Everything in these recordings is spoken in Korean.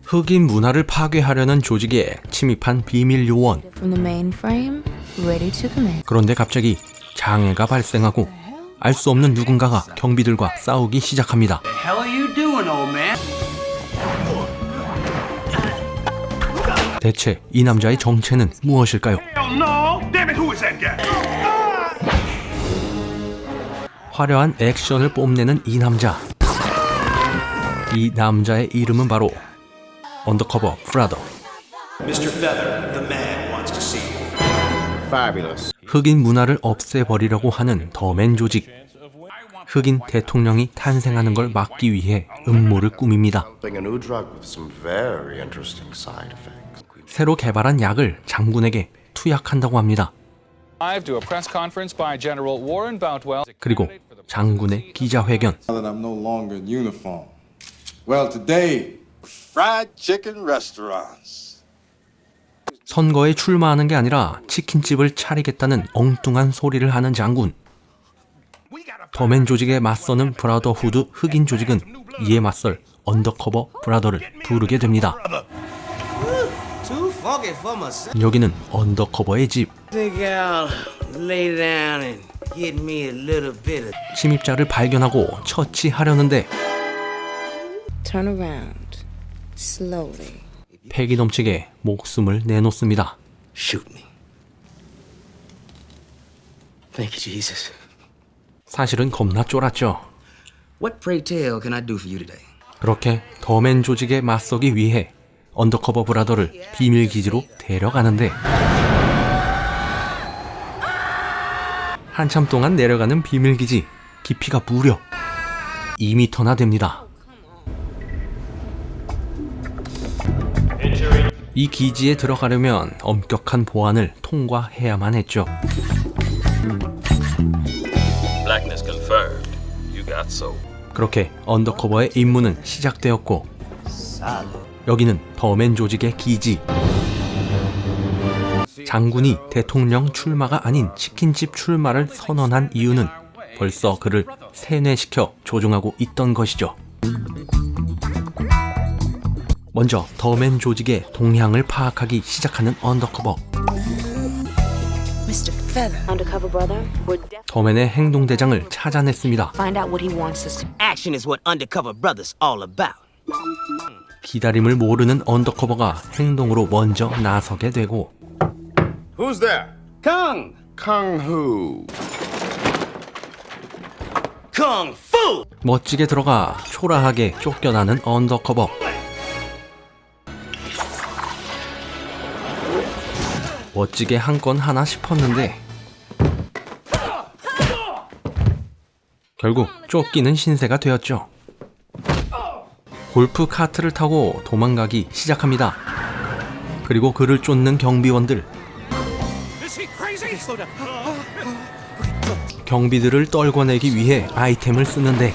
흑인 문화를 파괴하려는 조직에 침입한 비밀 요원. 그런데 갑자기 장애가 발생하고 알 수 없는 누군가가 경비들과 싸우기 시작합니다. 대체 이 남자의 정체는 무엇일까요? 화려한 액션을 뽐내는 이 남자. 이 남자의 이름은 바로 언더커버 브라더. 흑인 문화를 없애버리려고 하는 더맨 조직. 흑인 대통령이 탄생하는 걸 막기 위해 음모를 꾸밉니다. 새로 개발한 약을 장군에게 투약한다고 합니다. 그리고 장군의 기자회견. 선거에 출마하는 게 아니라 치킨집을 차리겠다는 엉뚱한 소리를 하는 장군. 더맨 조직에 맞서는 브라더후드 흑인 조직은 이에 맞설 언더커버 브라더를 부르게 됩니다. 여기는 언더커버의 집. 침입자를 발견하고 처치하려는데 패기 넘치게 목숨을 내놓습니다. 사실은 겁나 쫄았죠. 그렇게 더맨 조직에 맞서기 위해 언더커버 브라더를 비밀 기지로 데려가는데 한참 동안 내려가는 비밀 기지 깊이가 무려 2m나 됩니다. 이 기지에 들어가려면 엄격한 보안을 통과해야만 했죠. 그렇게 언더커버의 임무는 시작되었고 여기는 더맨 조직의 기지. 장군이 대통령 출마가 아닌 치킨집 출마를 선언한 이유는 벌써 그를 세뇌시켜 조종하고 있던 것이죠. 먼저 더맨 조직의 동향을 파악하기 시작하는 언더커버. 더맨의 행동대장을 찾아냈습니다. 기다림을 모르는 언더커버가 행동으로 먼저 나서게 되고 Who's there? Kung! Kung who? Kung Fu! 멋지게 들어가 초라하게 쫓겨나는 언더커버. 멋지게 한 건 하나 싶었는데 결국 쫓기는 신세가 되었죠. 골프 카트를 타고 도망가기 시작합니다. 그리고 그를 쫓는 경비원들. 경비들을 떨궈내기 위해 아이템을 쓰는데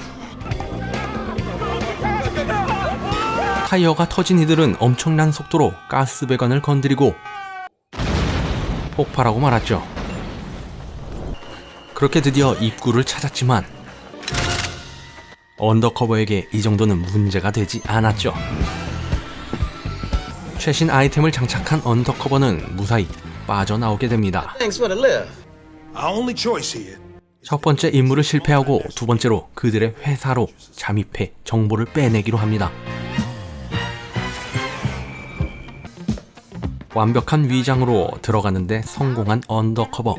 타이어가 터진 이들은 엄청난 속도로 가스배관을 건드리고 폭발하고 말았죠. 그렇게 드디어 입구를 찾았지만 언더커버에게 이 정도는 문제가 되지 않았죠. 최신 아이템을 장착한 언더커버는 무사히 빠져나오게 됩니다. 첫 번째 임무를 실패하고 두 번째로 그들의 회사로 잠입해 정보를 빼내기로 합니다. 완벽한 위장으로 들어가는데 성공한 언더커버.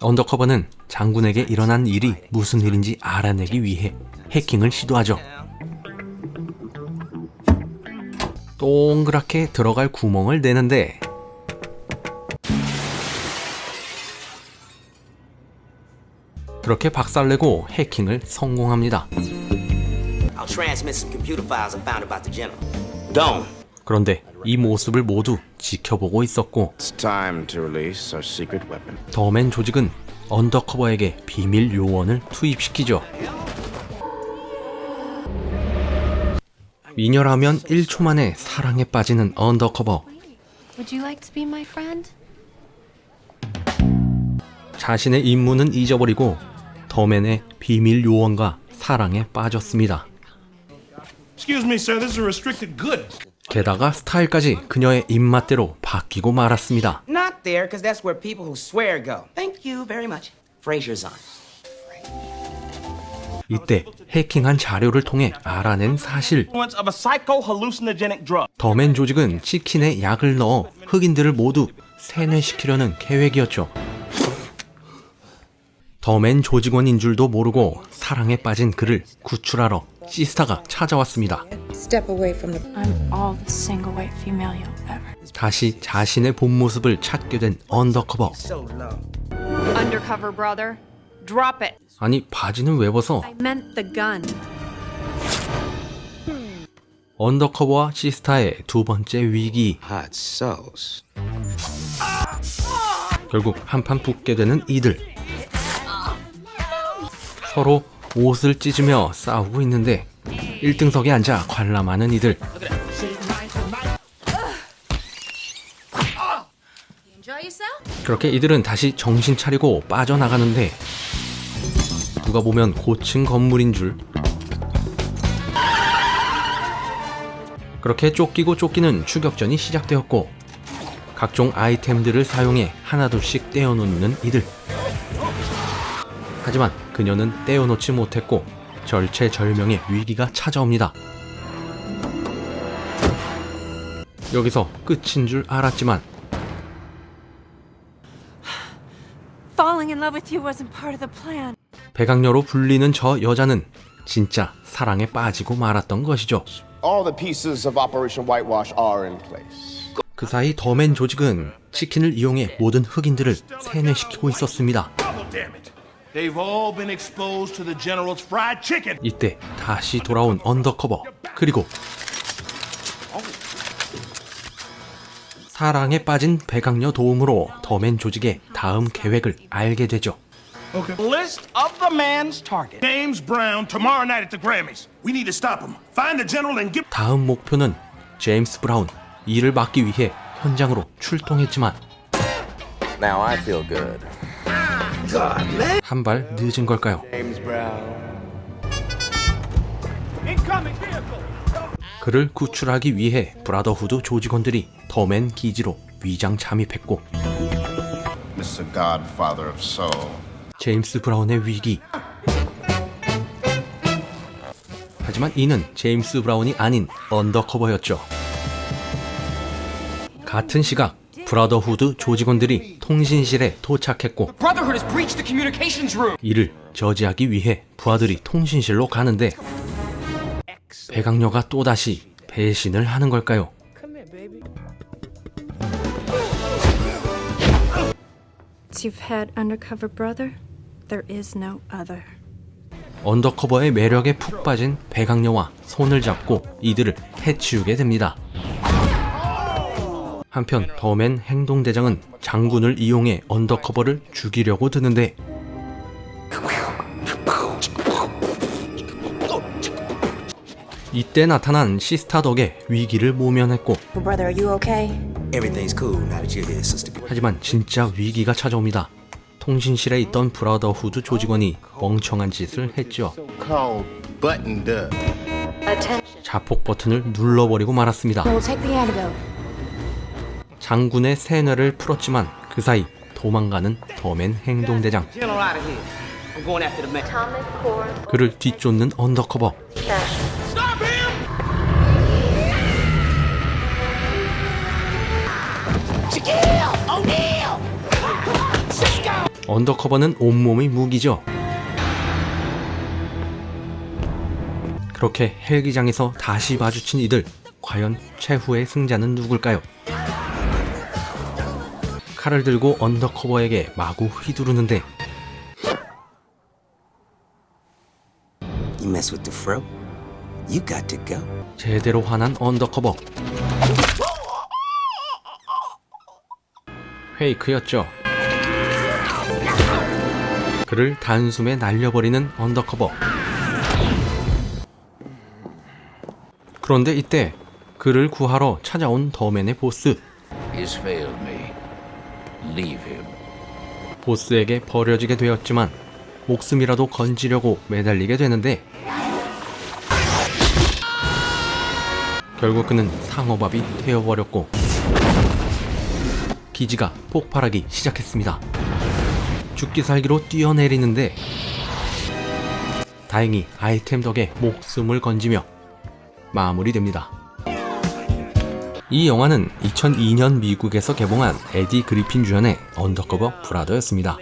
언더커버는 장군에게 일어난 일이 무슨 일인지 알아내기 위해 해킹을 시도하죠. 동그랗게 들어갈 구멍을 내는데 그렇게 박살내고 해킹을 성공합니다. 그런데 이 모습을 모두 지켜보고 있었고 더맨 조직은 언더커버에게 비밀 요원을 투입시키죠. 미녀라면 1초 만에 사랑에 빠지는 언더커버. 자신의 임무는 잊어버리고 더맨의 비밀 요원과 사랑에 빠졌습니다. Excuse me, sir. This is a restricted good. 게다가 스타일까지 그녀의 입맛대로 바뀌고 말았습니다. Not there, because that's where people who swear go. Thank you very much. Frazier's on. 이때 해킹한 자료를 통해 알아낸 사실. Influence of a psycho-hallucinogenic drug. 더맨 조직은 치킨에 약을 넣어 흑인들을 모두 세뇌시키려는 계획이었죠. 더맨 조직원인 줄도 모르고 사랑에 빠진 그를 구출하러 시스타가 찾아왔습니다. Step away from the I'm all the single white female you'll ever. 다시 자신의 본 모습을 찾게 된 언더커버. So low. Undercover brother, drop it. 아니 바지는 왜 벗어? I meant the gun. 언더커버와 시스타의 두 번째 위기. Hot sauce. 결국 한판 붙게 되는 이들. 서로 옷을 찢으며 싸우고 있는데 1등석에 앉아 관람하는 이들. 그렇게 이들은 다시 정신 차리고 빠져나가는데 누가 보면 고층 건물인 줄. 그렇게 쫓기고 쫓기는 추격전이 시작되었고 각종 아이템들을 사용해 하나둘씩 떼어놓는 이들. 하지만 그녀는 떼어놓지 못했고 절체절명의 위기가 찾아옵니다. 여기서 끝인 줄 알았지만 Falling in love with you wasn't part of the plan. 백악녀로 불리는 저 여자는 진짜 사랑에 빠지고 말았던 것이죠. All the pieces of Operation Whitewash are in place. 그 사이 더맨 조직은 치킨을 이용해 모든 흑인들을 세뇌시키고 있었습니다. Oh, damn it. They've all been exposed to the General's fried chicken. 이때 다시 돌아온 언더커버. 그리고 사랑에 빠진 백악녀 도움으로 더맨 조직의 다음 계획을 알게 되죠. Okay. List of the man's target. James Brown tomorrow night at the Grammys. We need to stop him. Find the general and get. 다음 목표는 제임스 브라운. 이를 막기 위해 현장으로 출동했지만 Now I feel good. 한 발 늦은 걸까요? James Brown. Incoming vehicle. 그를 구출하기 위해 브라더후드 조직원들이 더맨 기지로 위장 잠입했고 Mr. Godfather of Soul. 제임스 브라운의 위기. 하지만 이는 제임스 브라운이 아닌 언더커버였죠. 같은 시각 브라더후드 조직원들이 통신실에 도착했고 Brotherhood has breached the communications room. 이를 저지하기 위해 부하들이 통신실로 가는데 백악녀가 또다시 배신을 하는 걸까요? Once you've had undercover brother, there is no other. 언더커버의 매력에 푹 빠진 백악녀와 손을 잡고 이들을 해치우게 됩니다. 한편 더맨 행동대장은 장군을 이용해 언더커버를 죽이려고 드는데 이때 나타난 시스타 덕에 위기를 모면했고 brother. Are you okay? Everything's cool now that you're here, sister. 하지만 진짜 위기가 찾아옵니다. 통신실에 있던 브라더후드 조직원이 멍청한 짓을 했죠. Called buttoned up. 자폭 버튼을 눌러버리고 말았습니다. We'll take the antidote. 장군의 세뇌를 풀었지만 그 사이 도망가는 더맨 행동대장. General out of here. I'm going after the man. 그를 뒤쫓는 언더커버. Stop him! 언더커버는 온몸이 무기죠. 그렇게 헬기장에서 다시 마주친 이들. 과연 최후의 승자는 누굴까요? 칼을 들고 언더커버에게 마구 휘두르는데 You mess with the fro, you got to go. 제대로 화난 언더커버. 페이크였죠. 그를 단숨에 날려버리는 언더커버. 그런데 이때 그를 구하러 찾아온 더맨의 보스. He's failed me. Leave him. 보스에게 버려지게 되었지만 목숨이라도 건지려고 매달리게 되는데 결국 그는 상어밥이 되어버렸고 기지가 폭발하기 시작했습니다. 죽기 살기로 뛰어내리는데 다행히 아이템 덕에 목숨을 건지며 마무리됩니다. 이 영화는 2002년 미국에서 개봉한 에디 그리핀 주연의 언더커버 브라더였습니다.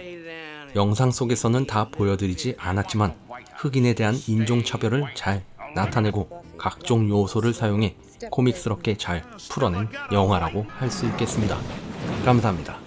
영상 속에서는 다 보여드리지 않았지만 흑인에 대한 인종차별을 잘 나타내고 각종 요소를 사용해 코믹스럽게 잘 풀어낸 영화라고 할 수 있겠습니다. 감사합니다.